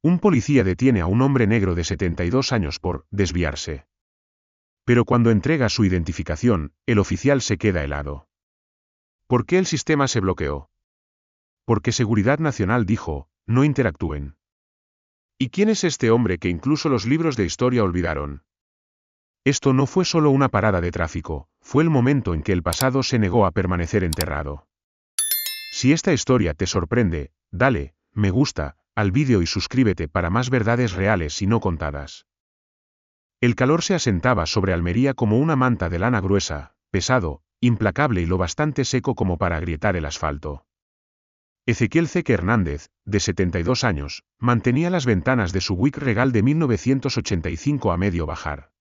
Un policía detiene a un hombre negro de 72 años por desviarse. Pero cuando entrega su identificación, el oficial se queda helado. ¿Por qué el sistema se bloqueó? Porque Seguridad Nacional dijo, no interactúen. ¿Y quién es este hombre que incluso los libros de historia olvidaron? Esto no fue solo una parada de tráfico, fue el momento en que el pasado se negó a permanecer enterrado. Si esta historia te sorprende, dale, me gusta, al vídeo y suscríbete para más verdades reales y no contadas. El calor se asentaba sobre Almería como una manta de lana gruesa, pesado, implacable y lo bastante seco como para agrietar el asfalto. Ezequiel Ceque Hernández, de 72 años, mantenía las ventanas de su Buick Regal de 1985 a medio bajar.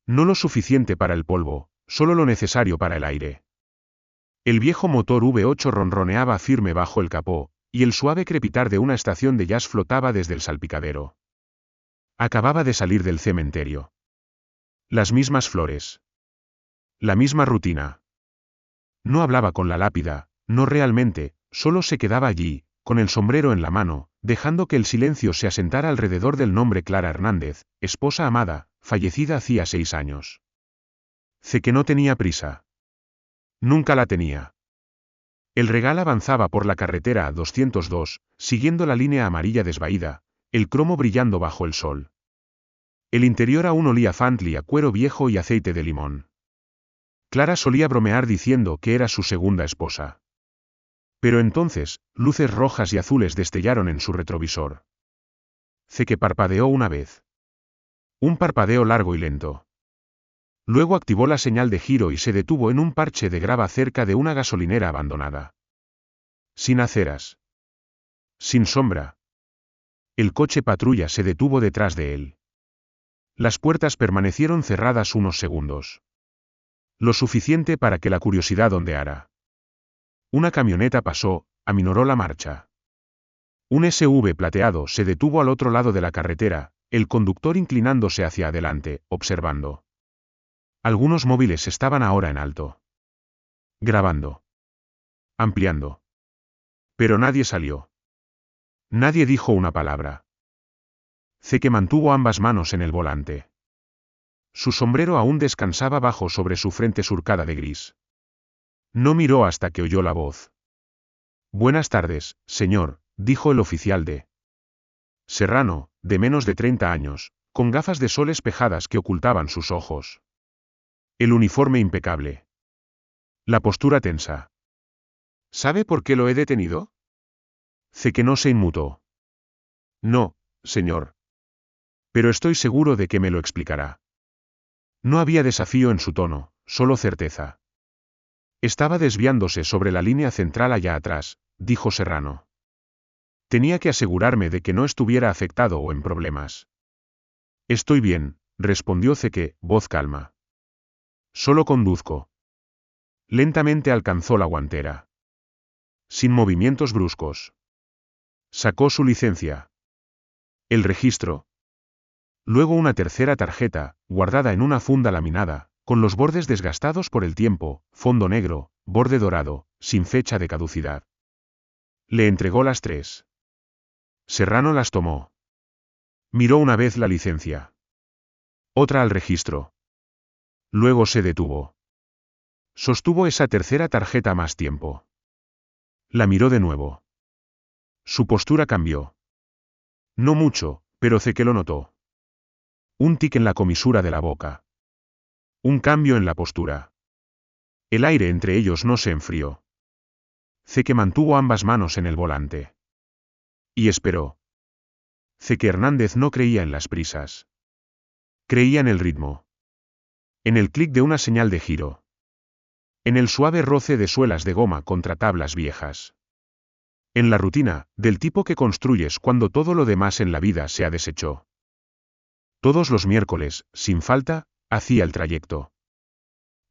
No lo suficiente para el polvo, solo lo necesario para el aire. El viejo motor V8 ronroneaba firme bajo el capó, y el suave crepitar de una estación de jazz flotaba desde el salpicadero. Acababa de salir del cementerio. Las mismas flores. La misma rutina. No hablaba con la lápida, no realmente, solo se quedaba allí, con el sombrero en la mano, dejando que el silencio se asentara alrededor del nombre Clara Hernández, esposa amada, fallecida hacía 6 años. Ceque no tenía prisa. Nunca la tenía. El Regal avanzaba por la carretera a 202, siguiendo la línea amarilla desvaída, el cromo brillando bajo el sol. El interior aún olía Fantly a cuero viejo y aceite de limón. Clara solía bromear diciendo que era su segunda esposa. Pero entonces, luces rojas y azules destellaron en su retrovisor. Ceque parpadeó una vez. Un parpadeo largo y lento. Luego activó la señal de giro y se detuvo en un parche de grava cerca de una gasolinera abandonada. Sin aceras. Sin sombra. El coche patrulla se detuvo detrás de él. Las puertas permanecieron cerradas unos segundos. Lo suficiente para que la curiosidad ondeara. Una camioneta pasó, aminoró la marcha. Un SUV plateado se detuvo al otro lado de la carretera, el conductor inclinándose hacia adelante, observando. Algunos móviles estaban ahora en alto. Grabando. Ampliando. Pero nadie salió. Nadie dijo una palabra. Ceque mantuvo ambas manos en el volante. Su sombrero aún descansaba bajo sobre su frente surcada de gris. No miró hasta que oyó la voz. Buenas tardes, señor, dijo el oficial de Serrano, de menos de 30 años, con gafas de sol espejadas que ocultaban sus ojos. El uniforme impecable. La postura tensa. ¿Sabe por qué lo he detenido? Ceque no se inmutó. No, señor. Pero estoy seguro de que me lo explicará. No había desafío en su tono, solo certeza. Estaba desviándose sobre la línea central allá atrás, dijo Serrano. Tenía que asegurarme de que no estuviera afectado o en problemas. Estoy bien, respondió Ceque, voz calma. Solo conduzco. Lentamente alcanzó la guantera. Sin movimientos bruscos. Sacó su licencia. El registro. Luego una tercera tarjeta, guardada en una funda laminada, con los bordes desgastados por el tiempo, fondo negro, borde dorado, sin fecha de caducidad. Le entregó las 3. Serrano las tomó. Miró una vez la licencia. Otra al registro. Luego se detuvo. Sostuvo esa tercera tarjeta más tiempo. La miró de nuevo. Su postura cambió. No mucho, pero Ceque lo notó. Un tic en la comisura de la boca. Un cambio en la postura. El aire entre ellos no se enfrió. Ceque mantuvo ambas manos en el volante. Y esperó. Ceque Hernández no creía en las prisas. Creía en el ritmo. En el clic de una señal de giro. En el suave roce de suelas de goma contra tablas viejas. En la rutina, del tipo que construyes cuando todo lo demás en la vida se ha deshecho. Todos los miércoles, sin falta, hacía el trayecto.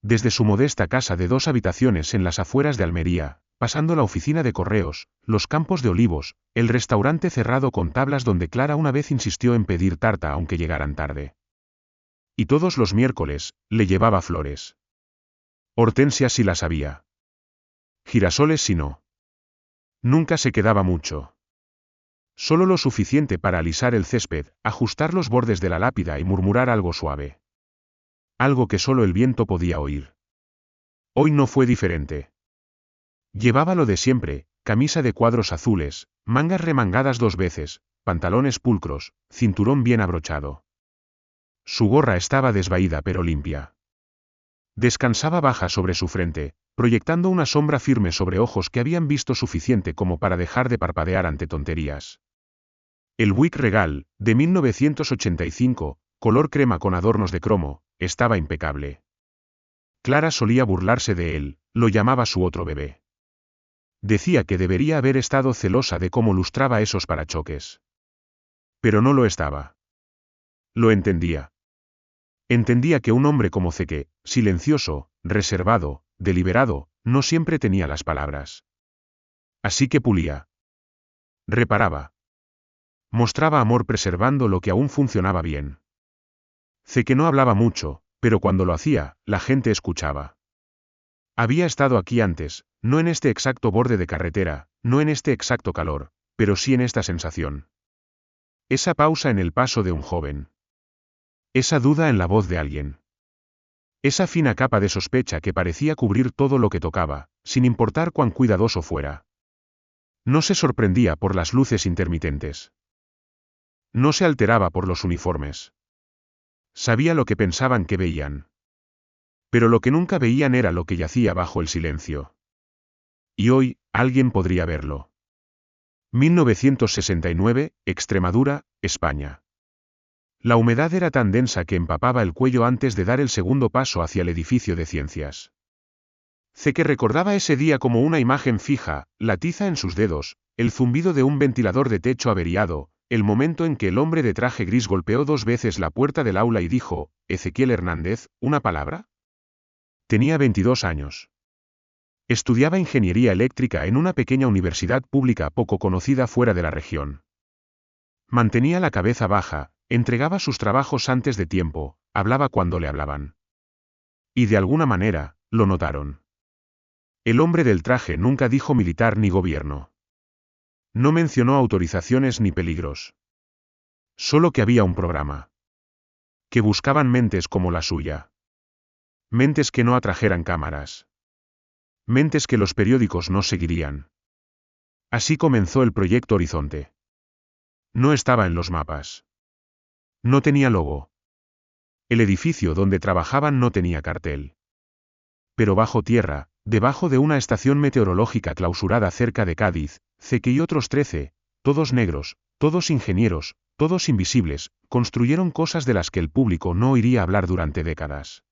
Desde su modesta casa de 2 habitaciones en las afueras de Almería, pasando la oficina de correos, los campos de olivos, el restaurante cerrado con tablas donde Clara una vez insistió en pedir tarta aunque llegaran tarde. Y todos los miércoles, le llevaba flores. Hortensias si las había. Girasoles si no. Nunca se quedaba mucho. Solo lo suficiente para alisar el césped, ajustar los bordes de la lápida y murmurar algo suave. Algo que solo el viento podía oír. Hoy no fue diferente. Llevaba lo de siempre, camisa de cuadros azules, mangas remangadas 2 veces, pantalones pulcros, cinturón bien abrochado. Su gorra estaba desvaída pero limpia. Descansaba baja sobre su frente, proyectando una sombra firme sobre ojos que habían visto suficiente como para dejar de parpadear ante tonterías. El Buick Regal, de 1985, color crema con adornos de cromo, estaba impecable. Clara solía burlarse de él, lo llamaba su otro bebé. Decía que debería haber estado celosa de cómo lustraba esos parachoques. Pero no lo estaba. Lo entendía. Entendía que un hombre como Zeke, silencioso, reservado, deliberado, no siempre tenía las palabras. Así que pulía. Reparaba. Mostraba amor preservando lo que aún funcionaba bien. Zeke no hablaba mucho, pero cuando lo hacía, la gente escuchaba. Había estado aquí antes, no en este exacto borde de carretera, no en este exacto calor, pero sí en esta sensación. Esa pausa en el paso de un joven. Esa duda en la voz de alguien. Esa fina capa de sospecha que parecía cubrir todo lo que tocaba, sin importar cuán cuidadoso fuera. No se sorprendía por las luces intermitentes. No se alteraba por los uniformes. Sabía lo que pensaban que veían. Pero lo que nunca veían era lo que yacía bajo el silencio. Y hoy, alguien podría verlo. 1969, Extremadura, España. La humedad era tan densa que empapaba el cuello antes de dar el segundo paso hacia el edificio de ciencias. Zeke recordaba ese día como una imagen fija, la tiza en sus dedos, el zumbido de un ventilador de techo averiado, el momento en que el hombre de traje gris golpeó 2 veces la puerta del aula y dijo, «Ezequiel Hernández, ¿una palabra?». Tenía 22 años. Estudiaba ingeniería eléctrica en una pequeña universidad pública poco conocida fuera de la región. Mantenía la cabeza baja, entregaba sus trabajos antes de tiempo, hablaba cuando le hablaban. Y de alguna manera, lo notaron. El hombre del traje nunca dijo militar ni gobierno. No mencionó autorizaciones ni peligros. Solo que había un programa. Que buscaban mentes como la suya. Mentes que no atrajeran cámaras. Mentes que los periódicos no seguirían. Así comenzó el proyecto Horizonte. No estaba en los mapas. No tenía logo. El edificio donde trabajaban no tenía cartel. Pero bajo tierra, debajo de una estación meteorológica clausurada cerca de Cádiz, Zeke y otros 13, todos negros, todos ingenieros, todos invisibles, construyeron cosas de las que el público no oiría hablar durante décadas.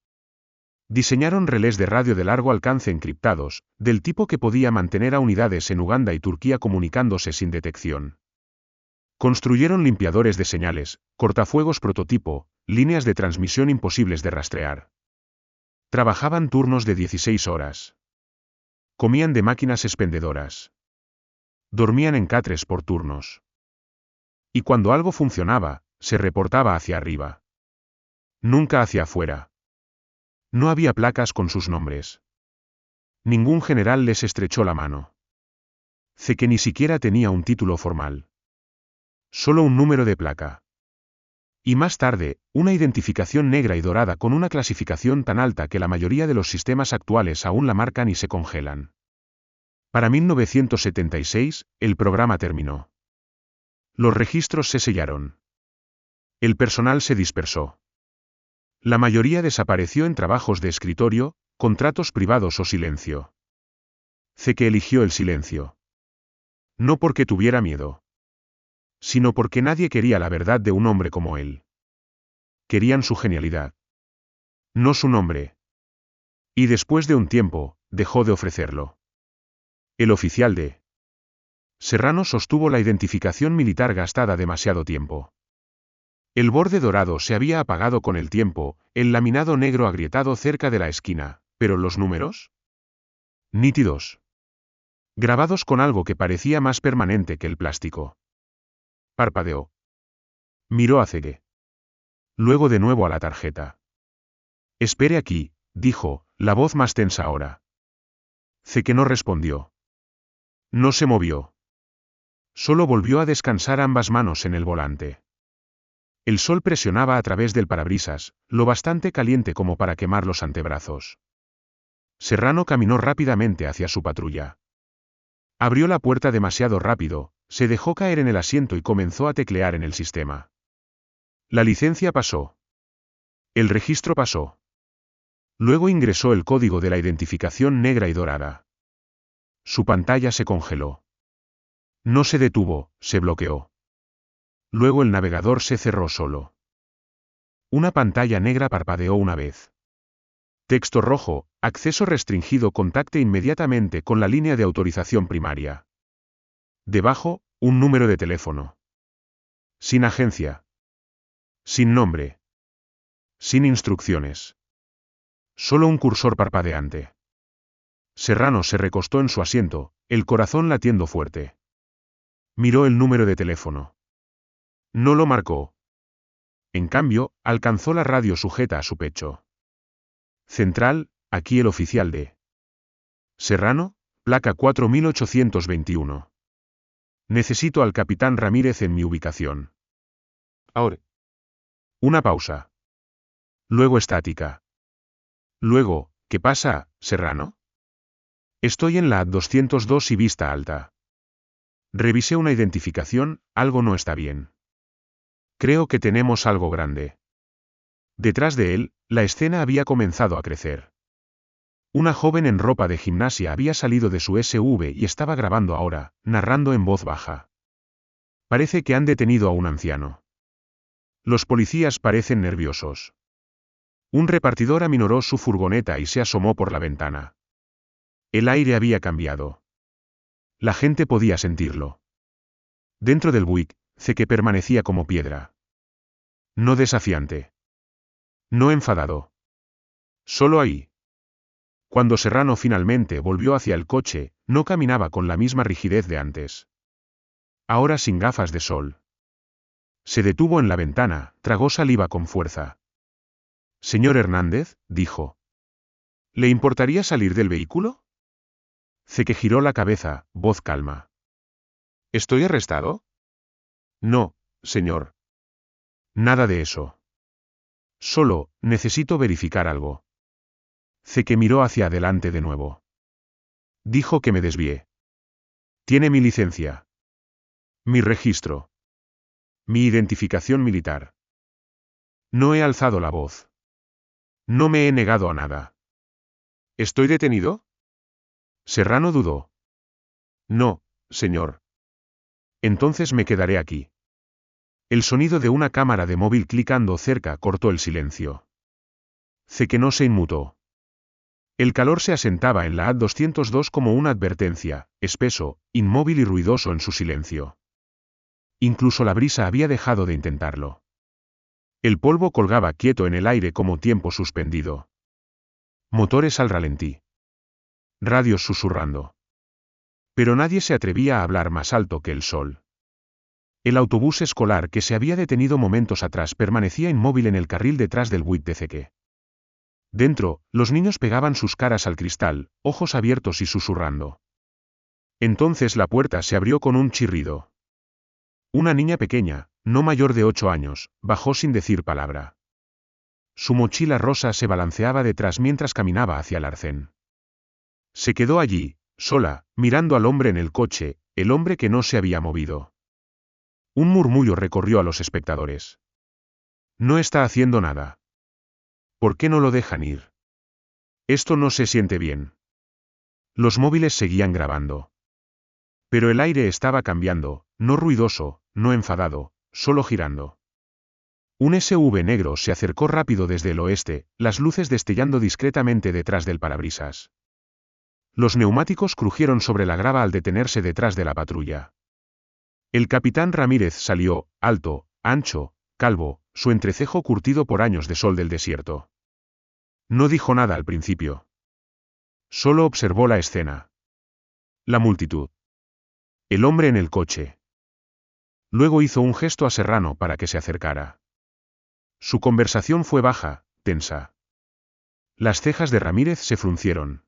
Diseñaron relés de radio de largo alcance encriptados, del tipo que podía mantener a unidades en Uganda y Turquía comunicándose sin detección. Construyeron limpiadores de señales, cortafuegos prototipo, líneas de transmisión imposibles de rastrear. Trabajaban turnos de 16 horas. Comían de máquinas expendedoras. Dormían en catres por turnos. Y cuando algo funcionaba, se reportaba hacia arriba. Nunca hacia afuera. No había placas con sus nombres. Ningún general les estrechó la mano. Zeke ni siquiera tenía un título formal. Solo un número de placa. Y más tarde, una identificación negra y dorada con una clasificación tan alta que la mayoría de los sistemas actuales aún la marcan y se congelan. Para 1976, el programa terminó. Los registros se sellaron. El personal se dispersó. La mayoría desapareció en trabajos de escritorio, contratos privados o silencio. Zeke eligió el silencio. No porque tuviera miedo. Sino porque nadie quería la verdad de un hombre como él. Querían su genialidad. No su nombre. Y después de un tiempo, dejó de ofrecerlo. El oficial de Serrano sostuvo la identificación militar gastada demasiado tiempo. El borde dorado se había apagado con el tiempo, el laminado negro agrietado cerca de la esquina, pero los números? Nítidos. Grabados con algo que parecía más permanente que el plástico. Parpadeó. Miró a Zeke. Luego de nuevo a la tarjeta. Espere aquí, dijo, la voz más tensa ahora. Zeke no respondió. No se movió. Solo volvió a descansar ambas manos en el volante. El sol presionaba a través del parabrisas, lo bastante caliente como para quemar los antebrazos. Serrano caminó rápidamente hacia su patrulla. Abrió la puerta demasiado rápido, se dejó caer en el asiento y comenzó a teclear en el sistema. La licencia pasó. El registro pasó. Luego ingresó el código de la identificación negra y dorada. Su pantalla se congeló. No se detuvo, se bloqueó. Luego el navegador se cerró solo. Una pantalla negra parpadeó una vez. Texto rojo, acceso restringido. Contacte inmediatamente con la línea de autorización primaria. Debajo, un número de teléfono. Sin agencia. Sin nombre. Sin instrucciones. Solo un cursor parpadeante. Serrano se recostó en su asiento, el corazón latiendo fuerte. Miró el número de teléfono. No lo marcó. En cambio, alcanzó la radio sujeta a su pecho. Central, aquí el oficial de Serrano, placa 4821. Necesito al capitán Ramírez en mi ubicación. Ahora. Una pausa. Luego estática. Luego, ¿qué pasa, Serrano? Estoy en la 202 y vista alta. Revisé una identificación, algo no está bien. Creo que tenemos algo grande. Detrás de él, la escena había comenzado a crecer. Una joven en ropa de gimnasia había salido de su SUV y estaba grabando ahora, narrando en voz baja. Parece que han detenido a un anciano. Los policías parecen nerviosos. Un repartidor aminoró su furgoneta y se asomó por la ventana. El aire había cambiado. La gente podía sentirlo. Dentro del Buick, que permanecía como piedra. No desafiante. No enfadado. Solo ahí. Cuando Serrano finalmente volvió hacia el coche, no caminaba con la misma rigidez de antes. Ahora sin gafas de sol. Se detuvo en la ventana, tragó saliva con fuerza. Señor Hernández, dijo. ¿Le importaría salir del vehículo? Que giró la cabeza, voz calma. ¿Estoy arrestado? No, señor. Nada de eso. Solo, necesito verificar algo. Que miró hacia adelante de nuevo. Dijo que me desvié. Tiene mi licencia. Mi registro. Mi identificación militar. No he alzado la voz. No me he negado a nada. ¿Estoy detenido? Serrano dudó. No, señor. Entonces me quedaré aquí. El sonido de una cámara de móvil clicando cerca cortó el silencio. Que no se inmutó. El calor se asentaba en la A202 como una advertencia, espeso, inmóvil y ruidoso en su silencio. Incluso la brisa había dejado de intentarlo. El polvo colgaba quieto en el aire como tiempo suspendido. Motores al ralentí. Radios susurrando. Pero nadie se atrevía a hablar más alto que el sol. El autobús escolar que se había detenido momentos atrás permanecía inmóvil en el carril detrás del Buick de Ceque. Dentro, los niños pegaban sus caras al cristal, ojos abiertos y susurrando. Entonces la puerta se abrió con un chirrido. Una niña pequeña, no mayor de 8 años, bajó sin decir palabra. Su mochila rosa se balanceaba detrás mientras caminaba hacia el arcén. Se quedó allí, sola, mirando al hombre en el coche, el hombre que no se había movido. Un murmullo recorrió a los espectadores. No está haciendo nada. ¿Por qué no lo dejan ir? Esto no se siente bien. Los móviles seguían grabando. Pero el aire estaba cambiando, no ruidoso, no enfadado, solo girando. Un SUV negro se acercó rápido desde el oeste, las luces destellando discretamente detrás del parabrisas. Los neumáticos crujieron sobre la grava al detenerse detrás de la patrulla. El capitán Ramírez salió, alto, ancho, calvo, su entrecejo curtido por años de sol del desierto. No dijo nada al principio. Solo observó la escena. La multitud. El hombre en el coche. Luego hizo un gesto a Serrano para que se acercara. Su conversación fue baja, tensa. Las cejas de Ramírez se fruncieron.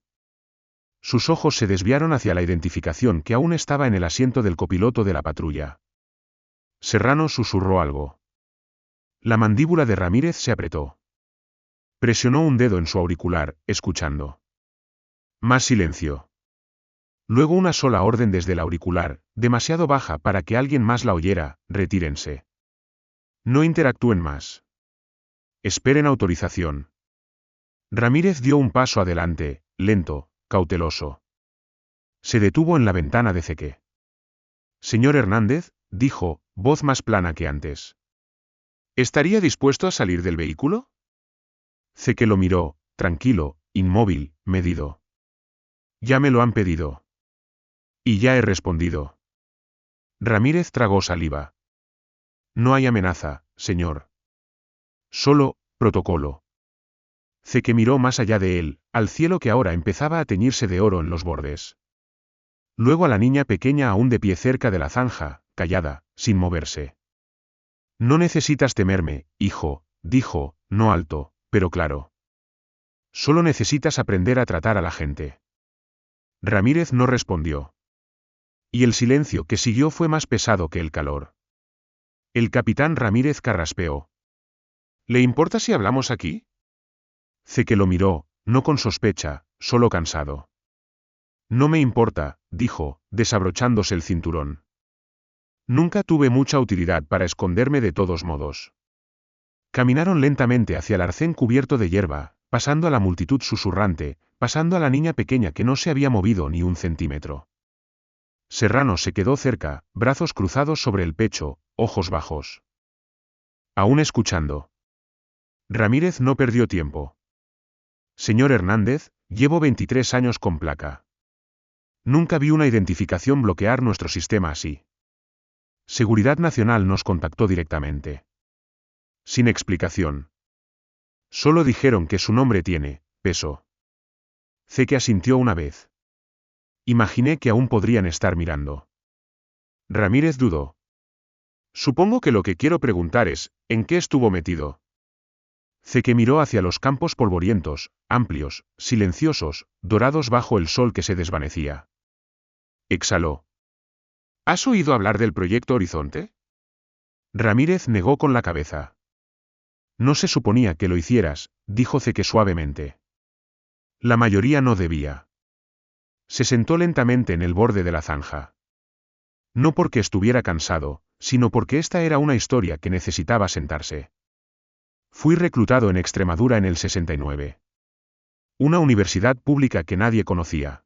Sus ojos se desviaron hacia la identificación que aún estaba en el asiento del copiloto de la patrulla. Serrano susurró algo. La mandíbula de Ramírez se apretó. Presionó un dedo en su auricular, escuchando. Más silencio. Luego una sola orden desde el auricular, demasiado baja para que alguien más la oyera: retírense. No interactúen más. Esperen autorización. Ramírez dio un paso adelante, lento, cauteloso. Se detuvo en la ventana de Ceque. Señor Hernández, dijo, voz más plana que antes. ¿Estaría dispuesto a salir del vehículo? Ceque lo miró, tranquilo, inmóvil, medido. Ya me lo han pedido. Y ya he respondido. Ramírez tragó saliva. No hay amenaza, señor. Solo, protocolo. Ceque miró más allá de él, al cielo que ahora empezaba a teñirse de oro en los bordes. Luego a la niña pequeña aún de pie cerca de la zanja, callada, sin moverse. No necesitas temerme, hijo, dijo, no alto, pero claro. Solo necesitas aprender a tratar a la gente. Ramírez no respondió. Y el silencio que siguió fue más pesado que el calor. El capitán Ramírez carraspeó. ¿Le importa si hablamos aquí? Ceque lo miró, no con sospecha, solo cansado. No me importa, dijo, desabrochándose el cinturón. Nunca tuve mucha utilidad para esconderme de todos modos. Caminaron lentamente hacia el arcén cubierto de hierba, pasando a la multitud susurrante, pasando a la niña pequeña que no se había movido ni un centímetro. Serrano se quedó cerca, brazos cruzados sobre el pecho, ojos bajos. Aún escuchando. Ramírez no perdió tiempo. Señor Hernández, llevo 23 años con placa. Nunca vi una identificación bloquear nuestro sistema así. Seguridad Nacional nos contactó directamente. Sin explicación. Solo dijeron que su nombre tiene peso. Ceque asintió una vez. Imaginé que aún podrían estar mirando. Ramírez dudó. Supongo que lo que quiero preguntar es, ¿en qué estuvo metido? Ceque miró hacia los campos polvorientos, amplios, silenciosos, dorados bajo el sol que se desvanecía. Exhaló. ¿Has oído hablar del proyecto Horizonte? Ramírez negó con la cabeza. No se suponía que lo hicieras, dijo Ceque suavemente. La mayoría no debía. Se sentó lentamente en el borde de la zanja. No porque estuviera cansado, sino porque esta era una historia que necesitaba sentarse. Fui reclutado en Extremadura en el 69. Una universidad pública que nadie conocía.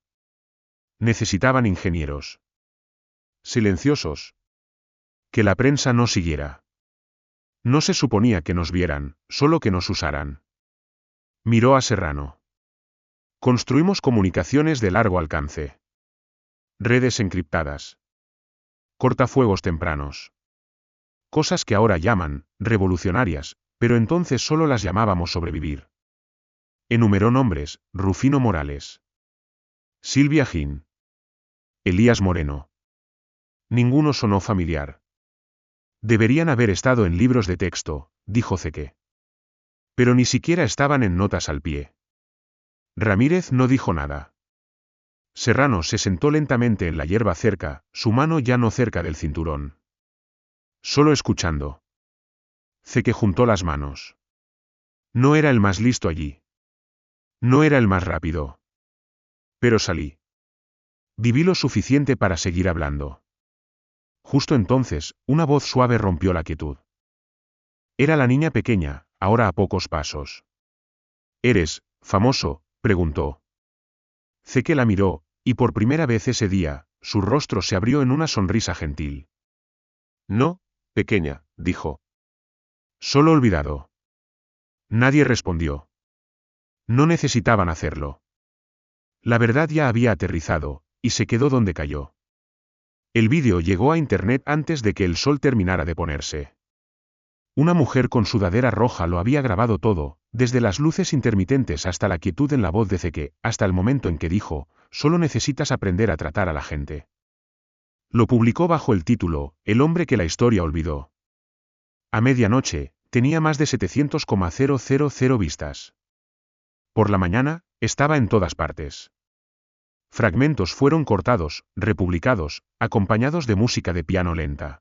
Necesitaban ingenieros. Silenciosos. Que la prensa no siguiera. No se suponía que nos vieran, solo que nos usaran. Miró a Serrano. Construimos comunicaciones de largo alcance. Redes encriptadas. Cortafuegos tempranos. Cosas que ahora llaman revolucionarias, pero entonces solo las llamábamos sobrevivir. Enumeró nombres: Rufino Morales, Silvia Gin, Elías Moreno. Ninguno sonó familiar. Deberían haber estado en libros de texto, dijo Ceque. Pero ni siquiera estaban en notas al pie. Ramírez no dijo nada. Serrano se sentó lentamente en la hierba cerca, su mano ya no cerca del cinturón. Solo escuchando. Ceque juntó las manos. No era el más listo allí. No era el más rápido. Pero salí. Viví lo suficiente para seguir hablando. Justo entonces, una voz suave rompió la quietud. Era la niña pequeña, ahora a pocos pasos. ¿Eres famoso?, preguntó. Ceque la miró, y por primera vez ese día, su rostro se abrió en una sonrisa gentil. No, pequeña, dijo. Solo olvidado. Nadie respondió. No necesitaban hacerlo. La verdad ya había aterrizado, y se quedó donde cayó. El vídeo llegó a internet antes de que el sol terminara de ponerse. Una mujer con sudadera roja lo había grabado todo, desde las luces intermitentes hasta la quietud en la voz de Ceque, hasta el momento en que dijo: solo necesitas aprender a tratar a la gente. Lo publicó bajo el título: El hombre que la historia olvidó. A medianoche, tenía más de 700,000 vistas. Por la mañana, estaba en todas partes. Fragmentos fueron cortados, republicados, acompañados de música de piano lenta.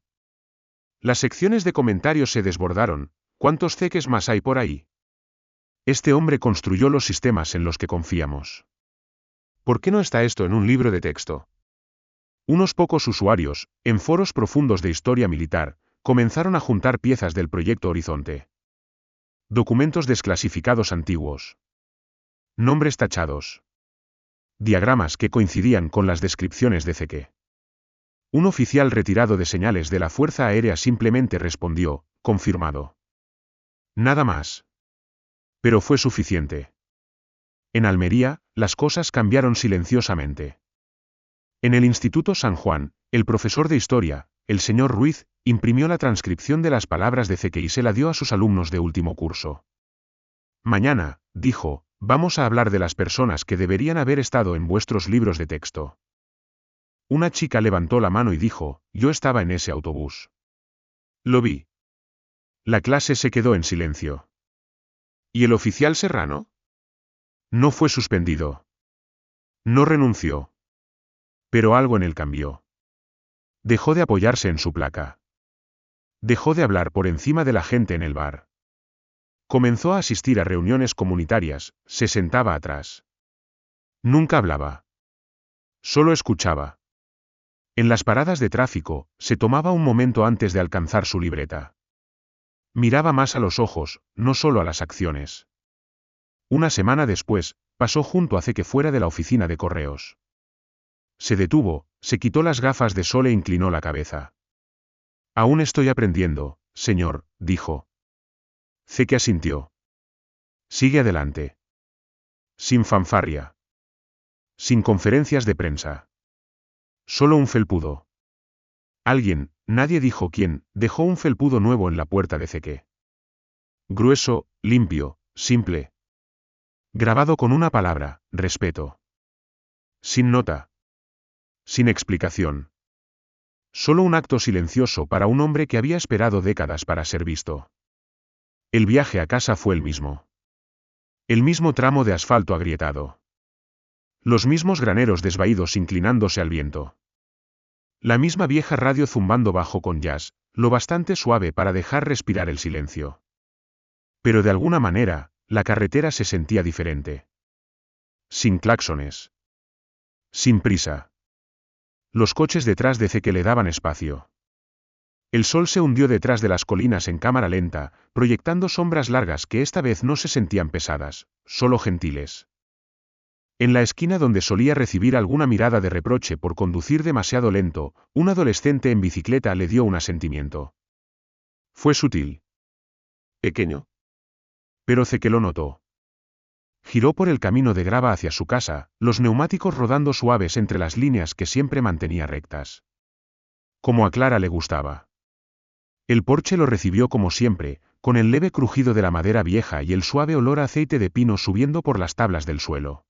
Las secciones de comentarios se desbordaron. ¿Cuántos ceques más hay por ahí? Este hombre construyó los sistemas en los que confiamos. ¿Por qué no está esto en un libro de texto? Unos pocos usuarios, en foros profundos de historia militar, comenzaron a juntar piezas del proyecto Horizonte. Documentos desclasificados antiguos. Nombres tachados. Diagramas que coincidían con las descripciones de Zeke. Un oficial retirado de señales de la Fuerza Aérea simplemente respondió, confirmado. Nada más. Pero fue suficiente. En Almería, las cosas cambiaron silenciosamente. En el Instituto San Juan, el profesor de historia, el señor Ruiz, imprimió la transcripción de las palabras de Zeke y se la dio a sus alumnos de último curso. Mañana, dijo, vamos a hablar de las personas que deberían haber estado en vuestros libros de texto. Una chica levantó la mano y dijo, yo estaba en ese autobús. Lo vi. La clase se quedó en silencio. ¿Y el oficial Serrano? No fue suspendido. No renunció. Pero algo en él cambió. Dejó de apoyarse en su placa. Dejó de hablar por encima de la gente en el bar. Comenzó a asistir a reuniones comunitarias, se sentaba atrás. Nunca hablaba. Solo escuchaba. En las paradas de tráfico, se tomaba un momento antes de alcanzar su libreta. Miraba más a los ojos, no solo a las acciones. Una semana después, pasó junto a Zeke fuera de la oficina de correos. Se detuvo, se quitó las gafas de sol e inclinó la cabeza. Aún estoy aprendiendo, señor, dijo. Zeke asintió. Sigue adelante. Sin fanfarria. Sin conferencias de prensa. Solo un felpudo. Alguien, nadie dijo quién, dejó un felpudo nuevo en la puerta de Zeke. Grueso, limpio, simple. Grabado con una palabra, respeto. Sin nota. Sin explicación. Solo un acto silencioso para un hombre que había esperado décadas para ser visto. El viaje a casa fue el mismo. El mismo tramo de asfalto agrietado. Los mismos graneros desvaídos inclinándose al viento. La misma vieja radio zumbando bajo con jazz, lo bastante suave para dejar respirar el silencio. Pero de alguna manera, la carretera se sentía diferente. Sin claxones. Sin prisa. Los coches detrás de Zeke le daban espacio. El sol se hundió detrás de las colinas en cámara lenta, proyectando sombras largas que esta vez no se sentían pesadas, solo gentiles. En la esquina donde solía recibir alguna mirada de reproche por conducir demasiado lento, un adolescente en bicicleta le dio un asentimiento. Fue sutil. Pequeño. Pero Zeke lo notó. Giró por el camino de grava hacia su casa, los neumáticos rodando suaves entre las líneas que siempre mantenía rectas. Como a Clara le gustaba. El porche lo recibió como siempre, con el leve crujido de la madera vieja y el suave olor a aceite de pino subiendo por las tablas del suelo.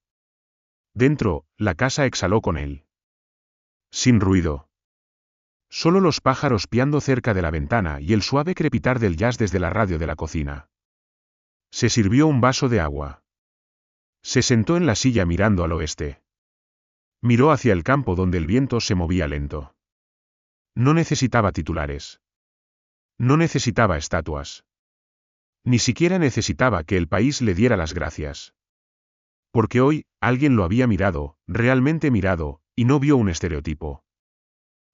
Dentro, la casa exhaló con él. Sin ruido. Solo los pájaros piando cerca de la ventana y el suave crepitar del jazz desde la radio de la cocina. Se sirvió un vaso de agua. Se sentó en la silla mirando al oeste. Miró hacia el campo donde el viento se movía lento. No necesitaba titulares. No necesitaba estatuas. Ni siquiera necesitaba que el país le diera las gracias. Porque hoy, alguien lo había mirado, realmente mirado, y no vio un estereotipo.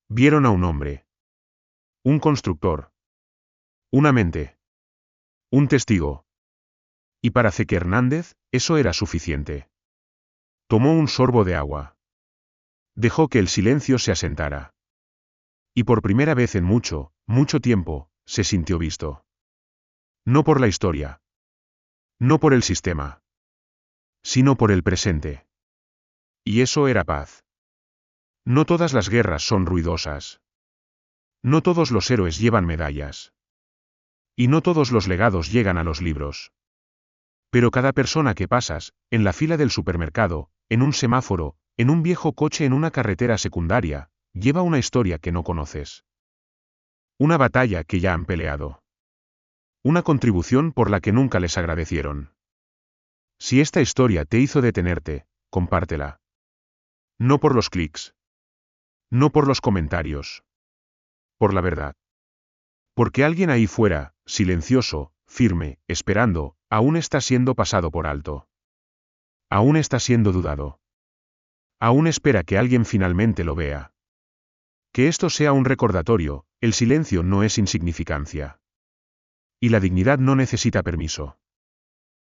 Vieron a un hombre. Un constructor. Una mente. Un testigo. Y para Zeke Hernández, eso era suficiente. Tomó un sorbo de agua. Dejó que el silencio se asentara. Y por primera vez en mucho, mucho tiempo, se sintió visto. No por la historia. No por el sistema. Sino por el presente. Y eso era paz. No todas las guerras son ruidosas. No todos los héroes llevan medallas. Y no todos los legados llegan a los libros. Pero cada persona que pasas, en la fila del supermercado, en un semáforo, en un viejo coche en una carretera secundaria, lleva una historia que no conoces. Una batalla que ya han peleado. Una contribución por la que nunca les agradecieron. Si esta historia te hizo detenerte, compártela. No por los clics. No por los comentarios. Por la verdad. Porque alguien ahí fuera, silencioso, firme, esperando, aún está siendo pasado por alto. Aún está siendo dudado. Aún espera que alguien finalmente lo vea. Que esto sea un recordatorio, el silencio no es insignificancia. Y la dignidad no necesita permiso.